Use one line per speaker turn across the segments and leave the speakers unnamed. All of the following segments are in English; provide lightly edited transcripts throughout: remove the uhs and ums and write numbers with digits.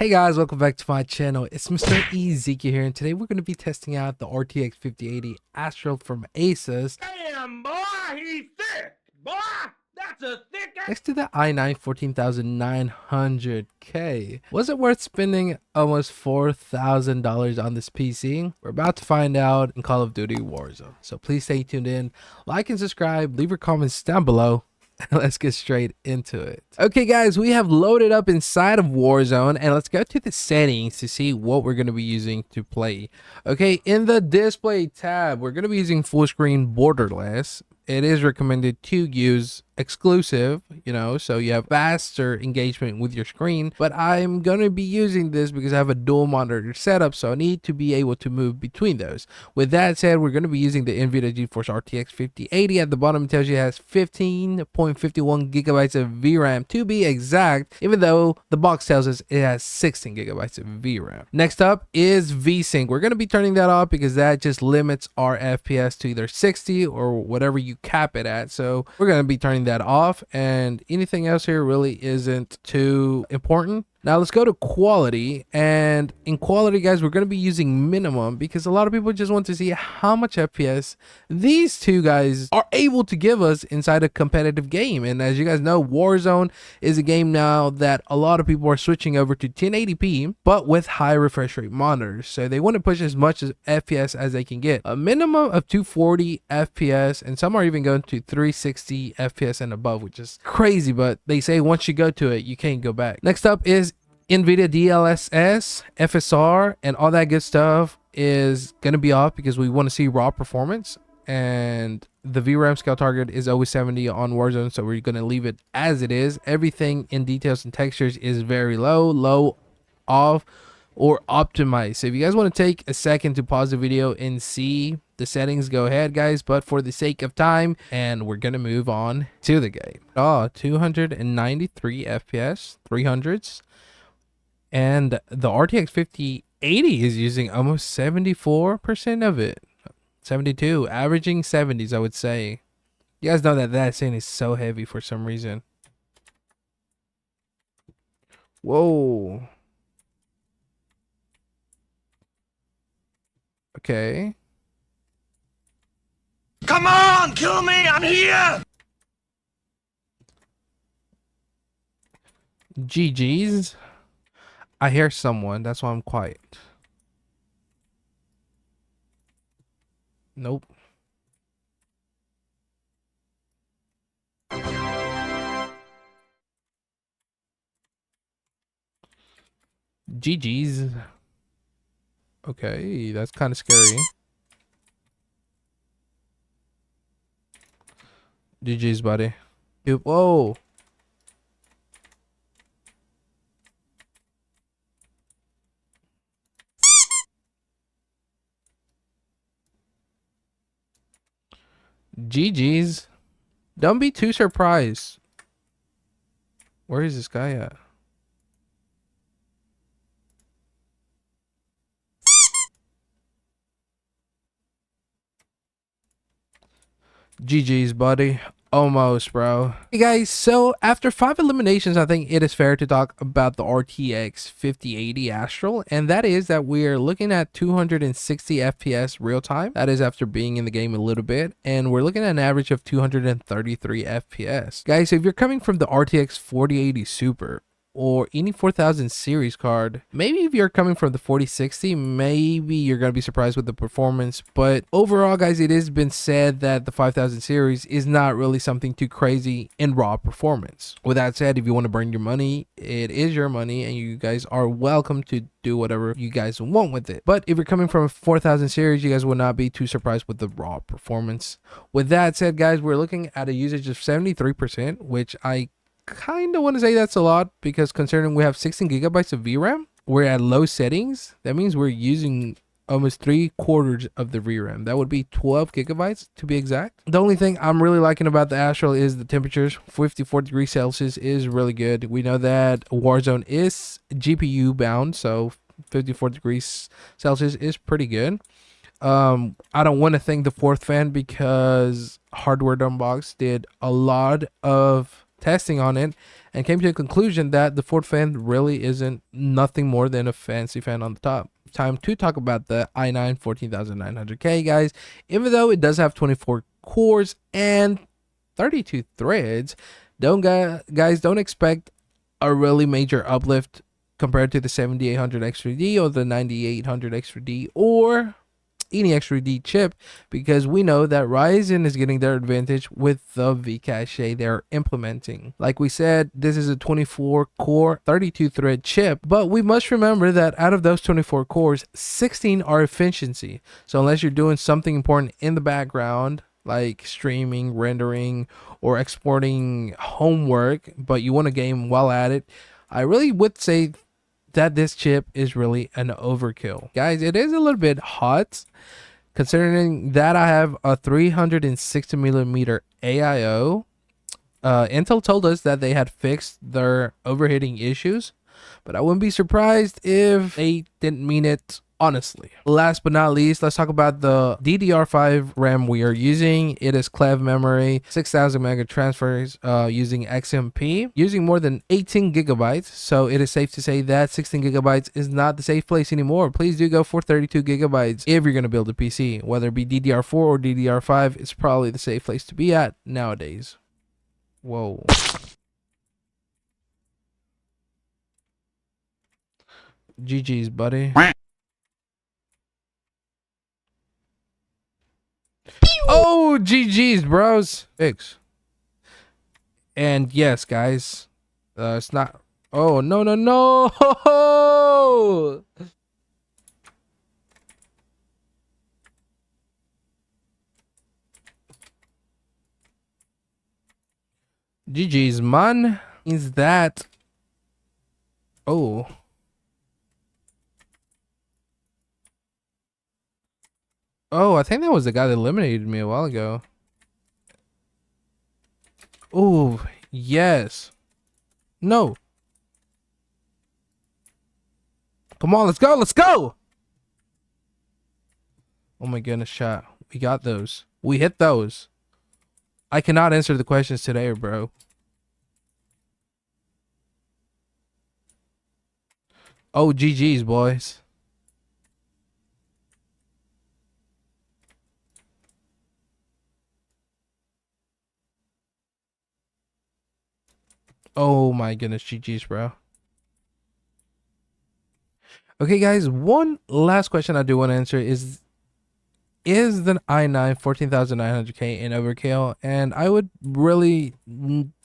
Hey guys, welcome back to my channel. It's Mr. Ezekiel here, and today we're going to be testing out the RTX 5080 Astral from Asus.
Damn, boy, he's thick, boy. That's a thick ass.
Next to the i9 14900K. Was it worth spending almost $4,000 on this PC? We're about to find out in Call of Duty Warzone. So please stay tuned in, like and subscribe, leave your comments down below. Let's get straight into it. Okay guys, we have loaded up inside of Warzone, and let's go to the settings to see what we're going to be using to play. Okay, in the display tab, we're going to be using full screen borderless. It is recommended to use exclusive, so you have faster engagement with your screen, but I'm going to be using this because I have a dual monitor setup, so I need to be able to move between those. With that said, we're going to be using the NVIDIA GeForce RTX 5080. At the bottom it tells you it has 15.51 gigabytes of VRAM to be exact, even though the box tells us it has 16 gigabytes of VRAM. Next up is VSync. We're going to be turning that off because that just limits our FPS to either 60 or whatever you cap it at, so we're going to be turning that off, and anything else here really isn't too important. Now let's go to quality, and in quality guys, we're going to be using minimum because a lot of people just want to see how much FPS these two guys are able to give us inside a competitive game. And as you guys know, Warzone is a game now that a lot of people are switching over to 1080p but with high refresh rate monitors, so they want to push as much as FPS as they can get. A minimum of 240 FPS, and some are even going to 360 FPS and above, which is crazy, but they say once you go to it you can't go back. Next up is NVIDIA DLSS, FSR, and all that good stuff is going to be off because we want to see raw performance, and the VRAM scale target is always 70 on Warzone, so we're going to leave it as it is. Everything in details and textures is very low, off, or optimized. So if you guys want to take a second to pause the video and see the settings, go ahead guys, but for the sake of time, and we're gonna move on to the game. 293 FPS, 300s, and the RTX 5080 is using almost 74% of it. 72, averaging 70s, I would say. You guys know that thing is so heavy for some reason. Whoa. Okay.
Come on, kill me, I'm here.
GG's. I hear someone, that's why I'm quiet. Nope. GG's. Okay, that's kind of scary. GG's, buddy. Dude, whoa. GG's. Don't be too surprised. Where is this guy at? GG's, buddy. Almost, bro. Hey guys, so after 5 eliminations, I think it is fair to talk about the RTX 5080 Astral, and that is that we're looking at 260 FPS real time. That is after being in the game a little bit, and we're looking at an average of 233 FPS. Guys, if you're coming from the RTX 4080 Super or any 4000 series card, maybe if you're coming from the 4060, maybe you're going to be surprised with the performance, but overall guys, it has been said that the 5000 series is not really something too crazy in raw performance. With that said, if you want to burn your money, it is your money, and you guys are welcome to do whatever you guys want with it. But if you're coming from a 4000 series, you guys will not be too surprised with the raw performance. With that said guys, we're looking at a usage of 73%, which I kind of want to say that's a lot, because considering we have 16 gigabytes of VRAM, we're at low settings. That means we're using almost 3/4 of the VRAM. That would be 12 gigabytes to be exact. The only thing I'm really liking about the Astral is the temperatures. 54 degrees Celsius is really good. We know that Warzone is GPU bound, so 54 degrees Celsius is pretty good. I don't want to thank the fourth fan because Hardware Unboxed did a lot of testing on it and came to a conclusion that the Ford fan really isn't nothing more than a fancy fan on the top. Time to talk about the i9 14900K, guys. Even though it does have 24 cores and 32 threads, guys don't expect a really major uplift compared to the 7800 X3D or the 9800 X3D or any X3D chip, because we know that Ryzen is getting their advantage with the V-cache they're implementing. Like we said, this is a 24 core 32 thread chip, but we must remember that out of those 24 cores, 16 are efficiency. So unless you're doing something important in the background like streaming, rendering, or exporting homework, but you want to game while at it, I really would say that this chip is really an overkill. Guys, it is a little bit hot considering that I have a 360mm AIO. Intel told us that they had fixed their overheating issues, but I wouldn't be surprised if they didn't mean it honestly. Last but not least, let's talk about the DDR5 RAM we are using. It is clev memory, 6000 mega transfers using XMP, using more than 18 gigabytes. So it is safe to say that 16 gigabytes is not the safe place anymore. Please do go for 32 gigabytes if you're going to build a PC. Whether it be DDR4 or DDR5, it's probably the safe place to be at nowadays. Whoa. GG's, buddy. Oh, GG's, bros. Fix. And yes, guys, it's not. Oh, no, no, no. GG's, man. Is that. Oh. Oh, I think that was the guy that eliminated me a while ago. Oh, yes. No. Come on, let's go. Let's go. Oh my goodness, chat. We got those. We hit those. I cannot answer the questions today, bro. Oh, GG's, boys. Oh my goodness, GG's, bro. Okay, guys, one last question I do want to answer is the i9 14900K an overkill? And I would really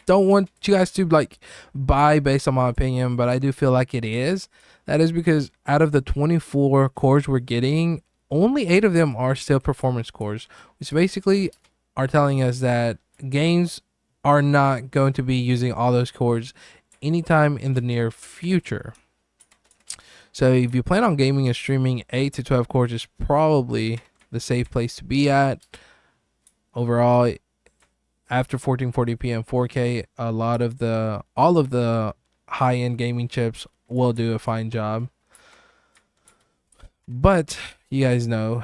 don't want you guys to like buy based on my opinion, but I do feel like it is. That is because out of the 24 cores we're getting, only 8 of them are still performance cores, which basically are telling us that games are not going to be using all those cores anytime in the near future. So if you plan on gaming and streaming, 8 to 12 cores is probably the safe place to be at. Overall, after 1440p and 4K, all of the high-end gaming chips will do a fine job. But you guys know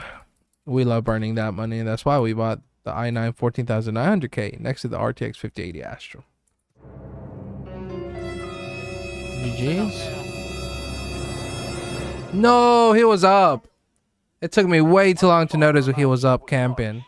we love burning that money, and that's why we bought the i9 14900K next to the RTX 5080 Astral. GG's. No, he was up. It took me way too long to notice he was up camping.